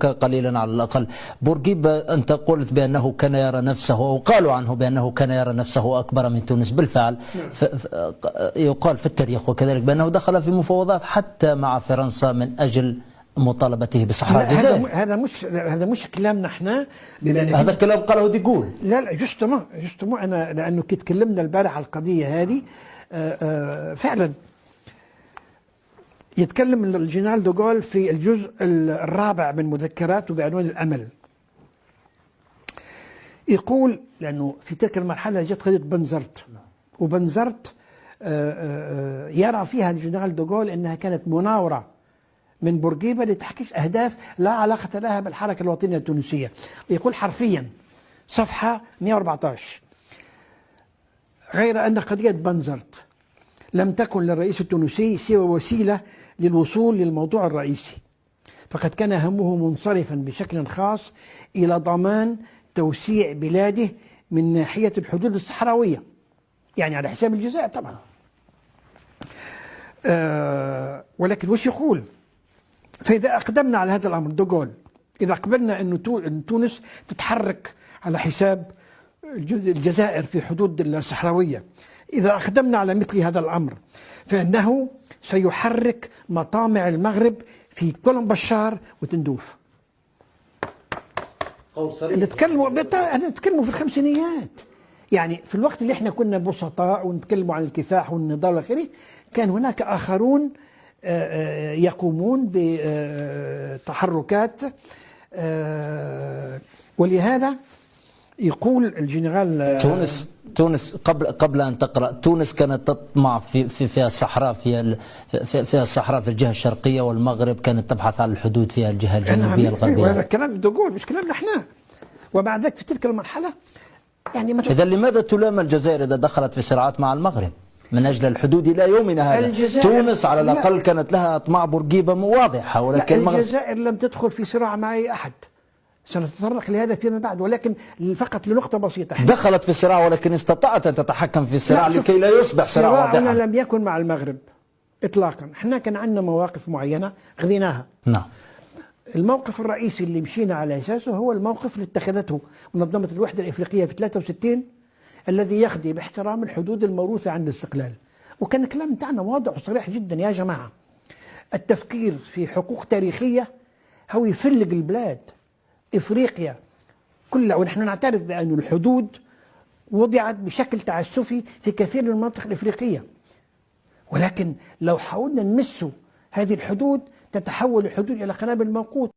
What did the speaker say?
أسألك قليلا على الأقل. بورقيبة أنت قلت بأنه كان يرى نفسه، أو قالوا عنه بأنه كان يرى نفسه أكبر من تونس بالفعل. يقال في التاريخ وكذلك بأنه دخل في مفاوضات حتى مع فرنسا من أجل مطالبته بصحراء الجزائر. هذا مش كلامنا احنا، هذا الكلام قاله ديغول. لا جوستومون انا لانه كي تكلمنا البارح على القضيه هذه فعلا يتكلم الجنرال دوغول في الجزء الرابع من مذكراته بعنوان الامل. يقول لانه في تلك المرحله جت قضيه بنزرت، وبنزرت يرى فيها الجنرال دوغول انها كانت مناوره من بورقيبة لتحقيق أهداف لا علاقة لها بالحركة الوطنية التونسية. يقول حرفيا صفحة 114: غير أن قضية بنزرت لم تكن للرئيس التونسي سوى وسيلة للوصول للموضوع الرئيسي، فقد كان همه منصرفا بشكل خاص إلى ضمان توسيع بلاده من ناحية الحدود الصحراوية، يعني على حساب الجزائر طبعا. ولكن وش يقول؟ فإذا أقدمنا على هذا الأمر دوغول، إذا قبلنا أن تونس تتحرك على حساب الجزائر في حدود الصحراوية، إذا أقدمنا على مثل هذا الأمر فإنه سيحرك مطامع المغرب في كولن بشار وتندوف. قول صريح. نتكلموا في الخمسينيات، يعني في الوقت اللي احنا كنا بسطاء ونتكلموا عن الكفاح والنضال والآخره، كان هناك آخرون يقومون بتحركات. ولهذا يقول الجنرال تونس قبل ان تقرا، تونس كانت تطمع في الصحراء، في الصحراء في الجهه الشرقيه، والمغرب كانت تبحث عن الحدود فيها الجهه الجنوبيه الغربيه. وهذا كلام دوغول مش كلامنا احنا. ومع ذلك في تلك المرحله يعني اذا لماذا تلام الجزائر اذا دخلت في صراعات مع المغرب من أجل الحدود إلى يومنا هذا؟ تونس على الأقل كانت لها أطماع بورقيبة واضحة، ولكن الجزائر لم تدخل في صراع مع أي أحد، سنتطرق لهذا فيما بعد، ولكن فقط لنقطة بسيطة. دخلت في الصراع ولكن استطاعت أن تتحكم في الصراع لكي لا يصبح صراع واضحا. صراعنا لم يكن مع المغرب إطلاقا، احنا كان عندنا مواقف معينة خذيناها. نعم. الموقف الرئيسي اللي مشينا على أساسه هو الموقف اللي اتخذته منظمة الوحدة الإفريقية في 63 الذي يخضي باحترام الحدود الموروثة عن الاستقلال. وكان الكلام بتاعنا واضح وصريح جدا: يا جماعة، التفكير في حقوق تاريخية هو يفلق البلاد إفريقيا كلها، ونحن نعترف بأن الحدود وضعت بشكل تعسفي في كثير من المناطق الإفريقية، ولكن لو حاولنا نمسوا هذه الحدود تتحول الحدود إلى قنابل موقوت.